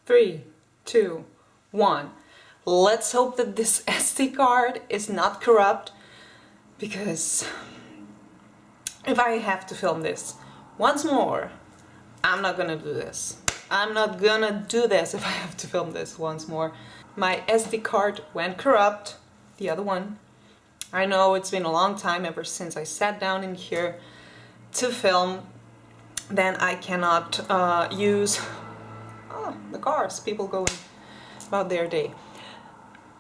3, 2, 1. Let's hope that this SD card is not corrupt, because if I have to film this once more, I'm not gonna do this. I'm not gonna do this if I have to film this once more. My SD card went corrupt, the other one. I know it's been a long time ever since I sat down in here to film. Then I cannot use the cars, people going about their day.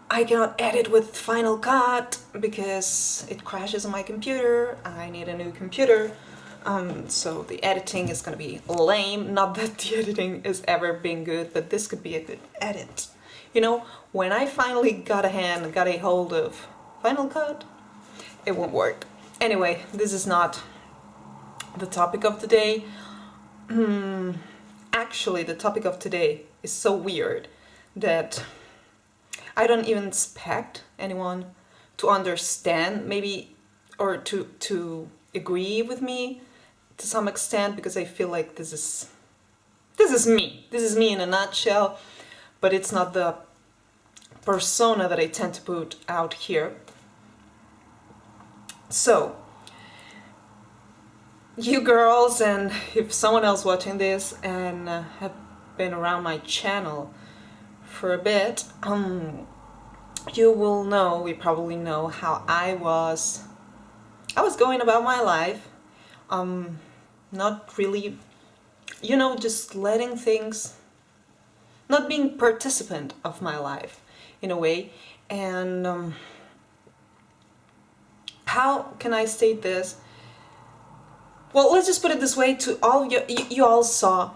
I cannot edit with Final Cut because it crashes on my computer. I need a new computer. So the editing is gonna be lame. Not that the editing has ever been good, but this could be a good edit. You know, when I finally got a hold of Final Cut, it won't work. Anyway, this is not the topic of the day. Actually, the topic of today is so weird that I don't even expect anyone to understand, maybe, or to agree with me to some extent, because I feel like this is me. This is me in a nutshell, but it's not the persona that I tend to put out here. So, you girls, and if someone else watching this and have been around my channel for a bit, you will know, we probably know how I was going about my life, not really, you know, just letting things, not being participant of my life in a way. And how can I state this? Well, let's just put it this way: to all of you all saw,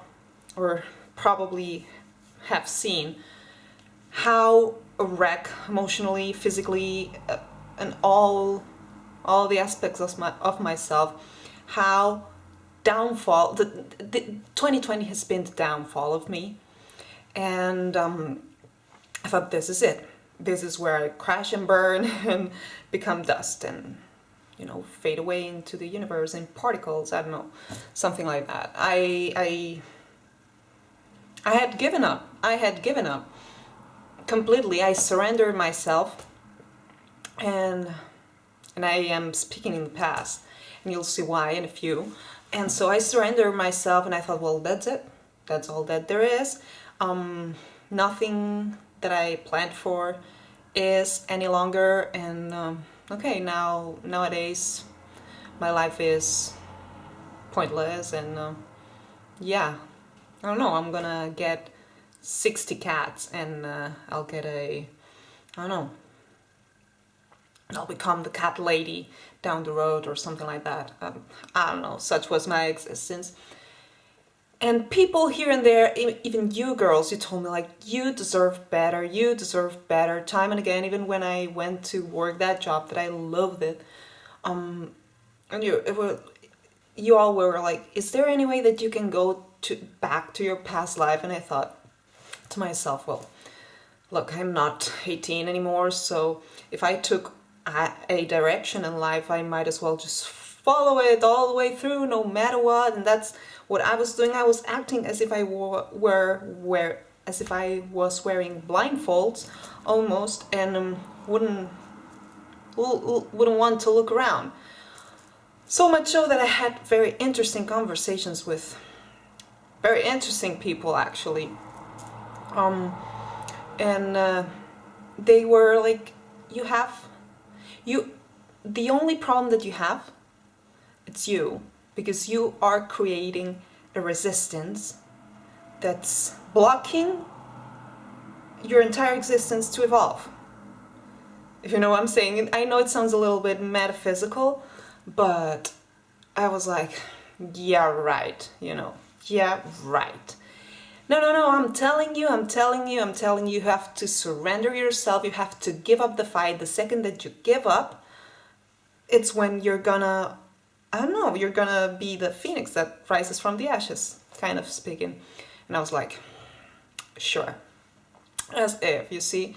or probably have seen, how a wreck emotionally, physically, and all the aspects of myself, how downfall, the 2020 has been the downfall of me. And I thought, this is it. This is where I crash and burn and become dust and, you know, fade away into the universe in particles. I don't know, something like that. I had given up. I had given up completely. I surrendered myself, and I am speaking in the past, and you'll see why in a few. And so I surrendered myself, and I thought, well, that's it. That's all that there is. Nothing that I planned for is any longer, and okay, nowadays my life is pointless, and yeah, I don't know, I'm gonna get 60 cats, and I'll get I don't know, I'll become the cat lady down the road or something like that. I don't know, such was my existence. And people here and there, even you girls, you told me, like, you deserve better, time and again, even when I went to work that job that I loved it. And you all were like, is there any way that you can go back to your past life? And I thought to myself, well, look, I'm not 18 anymore, so if I took a direction in life, I might as well just follow it all the way through, no matter what. And that's what I was doing. I was acting as if I was wearing blindfolds almost, and wouldn't want to look around. So much so that I had very interesting conversations with very interesting people, actually. And they were like, the only problem that you have, it's you, because you are creating a resistance that's blocking your entire existence to evolve. If you know what I'm saying. I know it sounds a little bit metaphysical, but I was like, yeah, right, you know, yeah, right. No, I'm telling you, you have to surrender yourself, you have to give up the fight. The second that you give up, it's when you're gonna, I don't know, you're gonna be the phoenix that rises from the ashes, kind of speaking. And I was like, sure. As if, you see,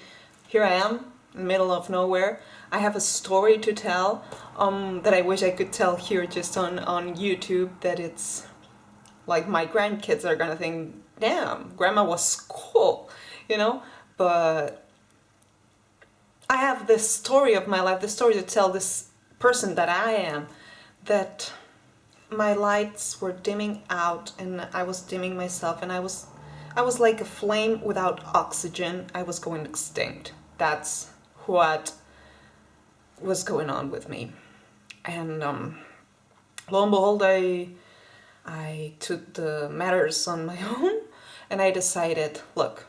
here I am, in the middle of nowhere. I have a story to tell, that I wish I could tell here just on YouTube, that it's like my grandkids are gonna think, damn, grandma was cool, you know? But I have this story of my life, this story to tell, this person that I am, that my lights were dimming out and I was dimming myself, and I was like a flame without oxygen. I was going extinct. That's what was going on with me. And lo and behold, I took the matters on my own, and I decided, look,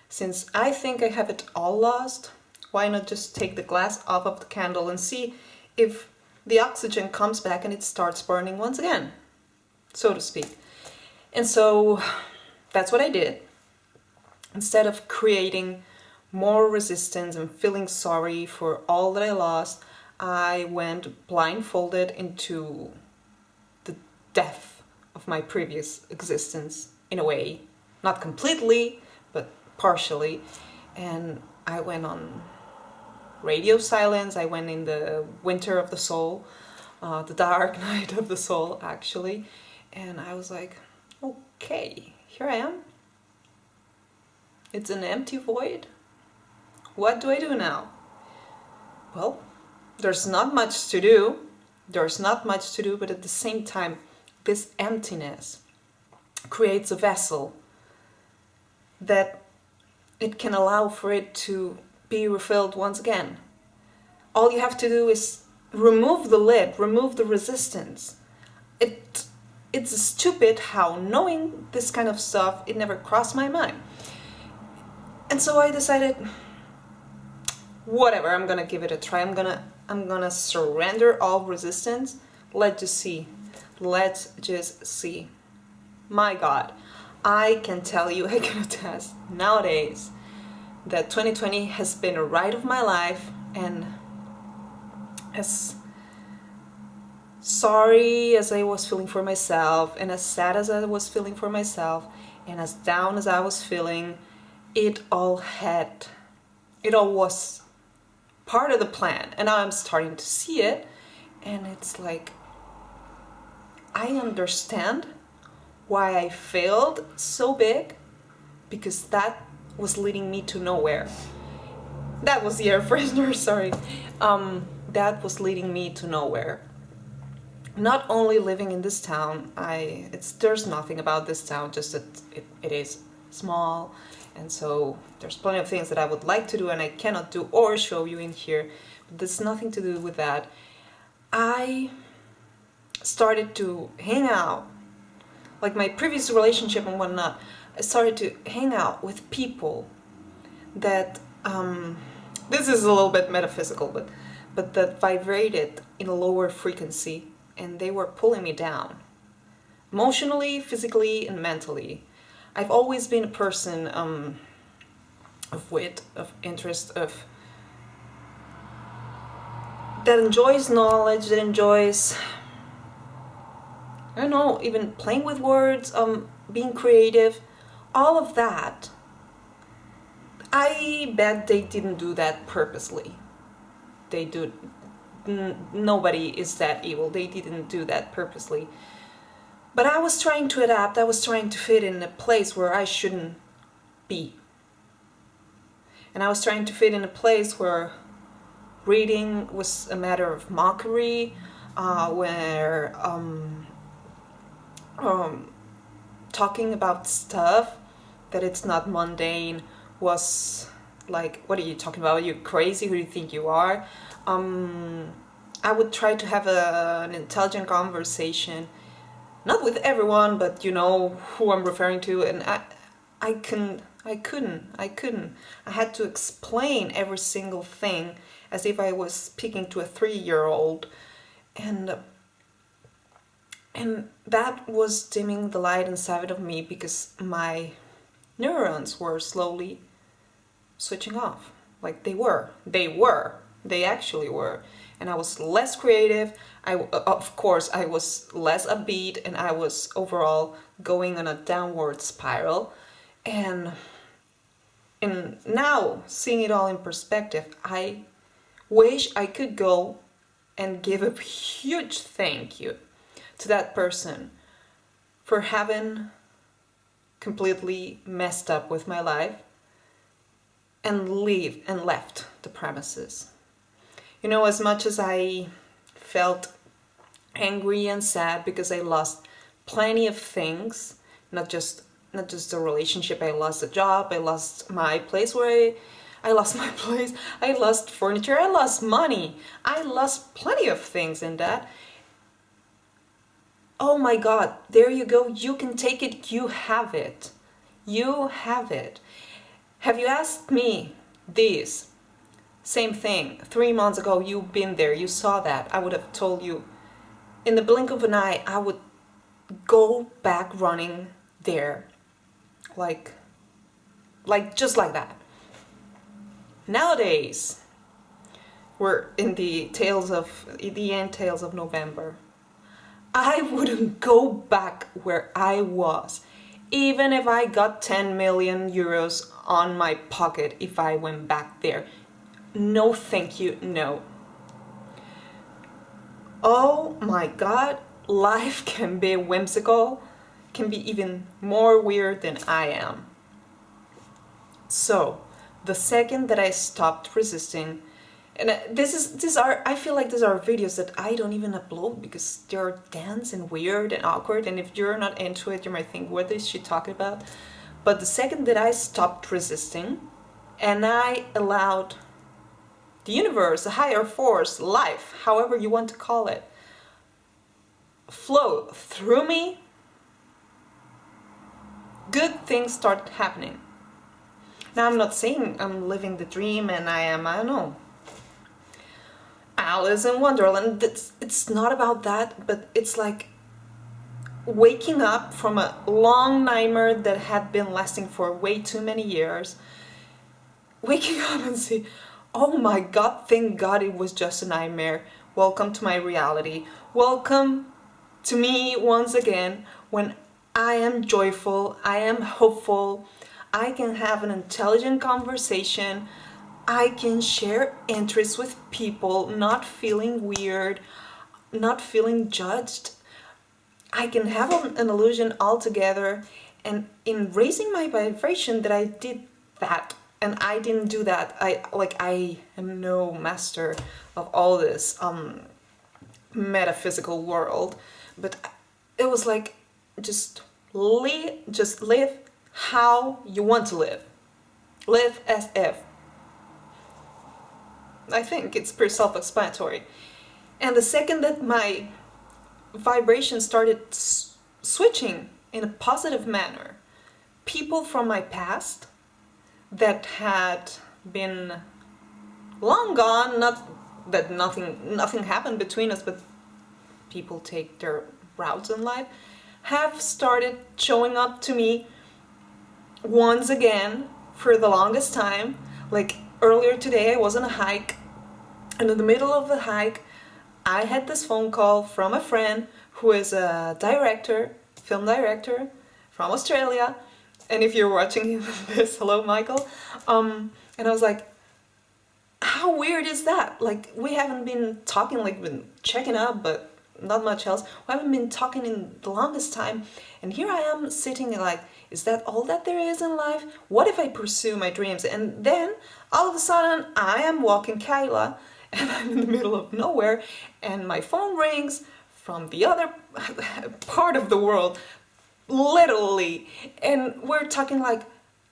since I think I have it all lost, why not just take the glass off of the candle and see if the oxygen comes back and it starts burning once again, so to speak. And so that's what I did. Instead of creating more resistance and feeling sorry for all that I lost, I went blindfolded into the death of my previous existence, in a way. Not completely, but partially. And I went on radio silence. I went in the winter of the soul, the dark night of the soul, actually. And I was like, okay, here I am. It's an empty void. What do I do now? Well, there's not much to do. There's not much to do, but at the same time, this emptiness creates a vessel that it can allow for it to be refilled once again. All you have to do is remove the lid, remove the resistance. It's stupid how, knowing this kind of stuff, it never crossed my mind. And so I decided, whatever, I'm gonna give it a try. I'm gonna surrender all resistance. Let's just see. My God, I can tell you, I can attest nowadays that 2020 has been a ride of my life, and as sorry as I was feeling for myself, and as sad as I was feeling for myself, and as down as I was feeling, it all was part of the plan. And now I'm starting to see it, and it's like, I understand why I failed so big, because that was leading me to nowhere. That was the air freshener, sorry. That was leading me to nowhere. Not only living in this town, there's nothing about this town, just that it is small, and so there's plenty of things that I would like to do and I cannot do or show you in here, but there's nothing to do with that. I started to hang out, like my previous relationship and whatnot, I started to hang out with people that, this is a little bit metaphysical, but that vibrated in a lower frequency, and they were pulling me down, emotionally, physically, and mentally. I've always been a person of wit, of interest, that enjoys knowledge, that enjoys, I don't know, even playing with words, being creative, all of that. I bet they didn't do that purposely. Nobody is that evil. They didn't do that purposely. But I was trying to adapt. I was trying to fit in a place where I shouldn't be. And I was trying to fit in a place where reading was a matter of mockery, where talking about stuff that it's not mundane was like, what are you talking about? Are you crazy? Who do you think you are? I would try to have an intelligent conversation, not with everyone, but you know who I'm referring to, and I couldn't. I had to explain every single thing as if I was speaking to a 3-year-old, and that was dimming the light inside of me, because my neurons were slowly switching off. Like they actually were. And I was less creative. Of course, I was less upbeat, and I was overall going on a downward spiral. And now, seeing it all in perspective, I wish I could go and give a huge thank you to that person for having completely messed up with my life and left the premises. You know, as much as I felt angry and sad because I lost plenty of things, not just the relationship, I lost a job, I lost my place I lost my place, I lost furniture, I lost money, I lost plenty of things in that. Oh my God, there you go, you can take it, you have it. You have it. Have you asked me this same thing 3 months ago? You've been there, you saw that. I would have told you in the blink of an eye, I would go back running there. Like just like that. Nowadays, we're in the end tales of November. I wouldn't go back where I was, even if I got 10 million euros on my pocket if I went back there. No, thank you, no. Oh my God, life can be whimsical, can be even more weird than I am. So, the second that I stopped resisting, and I feel like these are videos that I don't even upload because they're dense and weird and awkward, and if you're not into it, you might think, what is she talking about? But the second that I stopped resisting and I allowed the universe, a higher force, life, however you want to call it, flow through me, good things start happening. Now, I'm not saying I'm living the dream and I don't know, Alice in Wonderland. It's not about that, but it's like waking up from a long nightmare that had been lasting for way too many years, waking up and see, oh my God, thank God it was just a nightmare. Welcome to my reality. Welcome to me once again, when I am joyful, I am hopeful, I can have an intelligent conversation, I can share interests with people, not feeling weird, not feeling judged. I can have an illusion altogether, and in raising my vibration that I did that, and I didn't do that. I am no master of all this metaphysical world, but it was like, just live how you want to live. Live as if. I think it's pretty self-explanatory. And the second that my vibration started switching in a positive manner, people from my past that had been long gone, not that nothing happened between us, but people take their routes in life, have started showing up to me once again for the longest time. Like earlier today, I was on a hike, and in the middle of the hike, I had this phone call from a friend who is a film director from Australia. And if you're watching this, hello Michael. And I was like, how weird is that? Like, we haven't been talking, like, been checking up, but not much else. We haven't been talking in the longest time. And here I am sitting like, is that all that there is in life? What if I pursue my dreams? And then all of a sudden I am walking Kyla and I'm in the middle of nowhere and my phone rings from the other part of the world, literally. And we're talking like,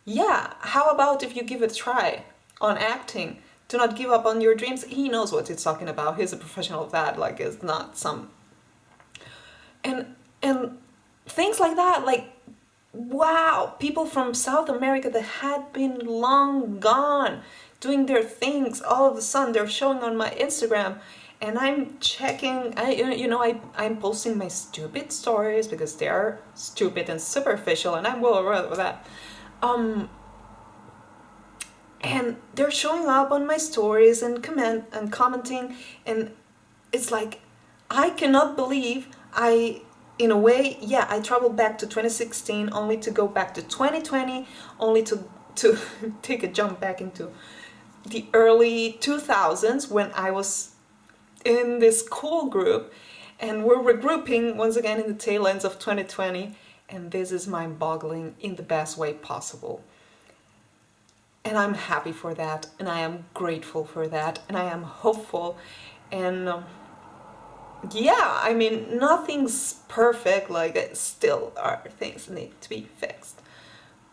yeah, how about if you give it a try on acting? Do not give up on your dreams. He knows what he's talking about. He's a professional of that. Like, it's not some... And things like that, like, wow, people from South America that had been long gone, doing their things, all of a sudden they're showing on my Instagram, and I'm checking, I'm posting my stupid stories because they are stupid and superficial, and I'm well aware of that. And they're showing up on my stories and commenting, and it's like, I cannot believe in a way, yeah, I traveled back to 2016 only to go back to 2020, only to take a jump back into the early 2000s when I was in this cool group, and we're regrouping once again in the tail ends of 2020, and this is mind-boggling in the best way possible. And I'm happy for that, and I am grateful for that, and I am hopeful. And yeah, I mean, nothing's perfect, like it still are things that need to be fixed.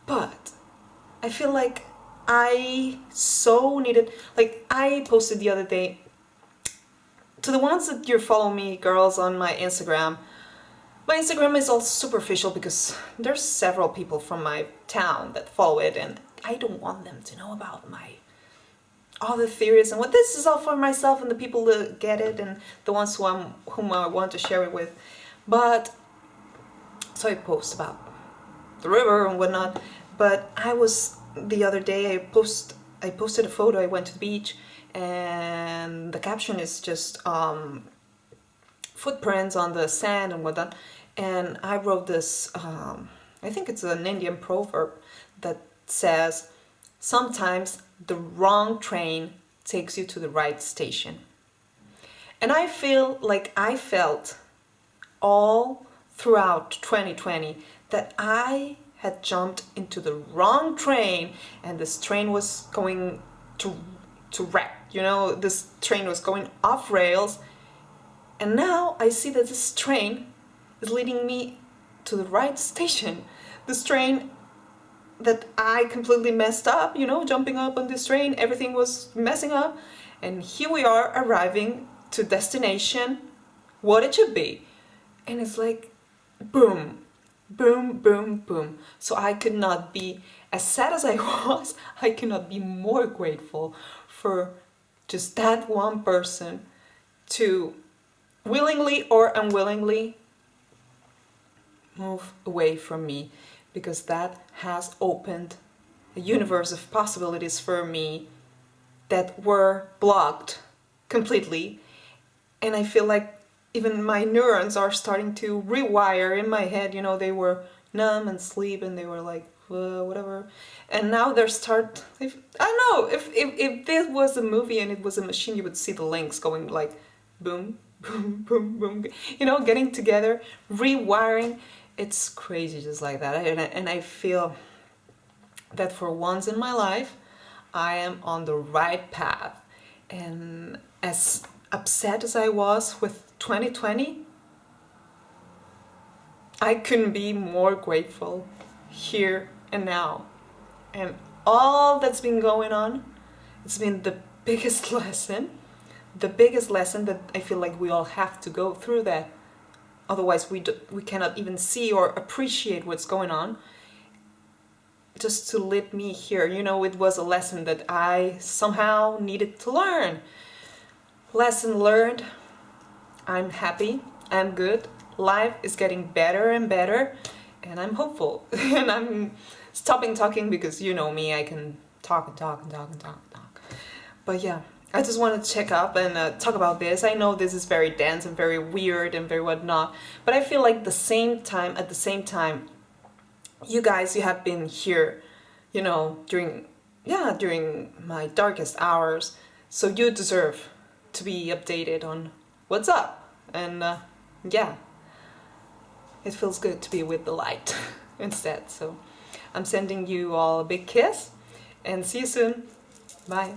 But I feel like I so needed, like I posted the other day, to the ones that you follow me, girls, on my Instagram is all superficial because there's several people from my town that follow it, and I don't want them to know about all the theories and what this is all for myself and the people that get it and the ones whom I want to share it with. But so I post about the river and whatnot. But the other day I posted a photo. I went to the beach, and the caption is just footprints on the sand and whatnot. And I wrote this. I think it's an Indian proverb that says, "Sometimes the wrong train takes you to the right station." And I feel like I felt all throughout 2020 that I had jumped into the wrong train, and this train was going to wreck. You know, this train was going off rails, and now I see that this train is leading me to the right station. This train that I completely messed up, you know, jumping up on this train, everything was messing up, and here we are arriving to destination, what it should be. And it's like, boom, boom, boom, boom. So I could not be, as sad as I was, I could not be more grateful for just that one person to willingly or unwillingly move away from me, because that has opened a universe of possibilities for me that were blocked completely. And I feel like even my neurons are starting to rewire in my head. You know, they were numb and sleep, and they were like, whatever. And now they're I don't know, if this was a movie and it was a machine, you would see the links going like boom, boom, boom, boom, you know, getting together, rewiring. It's crazy just like that. And I feel that for once in my life, I am on the right path. And as upset as I was with 2020, I couldn't be more grateful here and now. And all that's been going on, it's been the biggest lesson that I feel like we all have to go through that. Otherwise we cannot even see or appreciate what's going on. Just to let me here, you know, it was a lesson that I somehow needed to learn. Lesson learned. I'm happy, I'm good, life is getting better and better, and I'm hopeful. And I'm stopping talking because you know me, I can talk and talk and talk and talk and talk. But yeah, I just wanted to check up and talk about this. I know this is very dense and very weird and very whatnot, but I feel like at the same time, you guys, you have been here, you know, during my darkest hours, so you deserve to be updated on what's up. And yeah, it feels good to be with the light instead. So I'm sending you all a big kiss, and see you soon. Bye.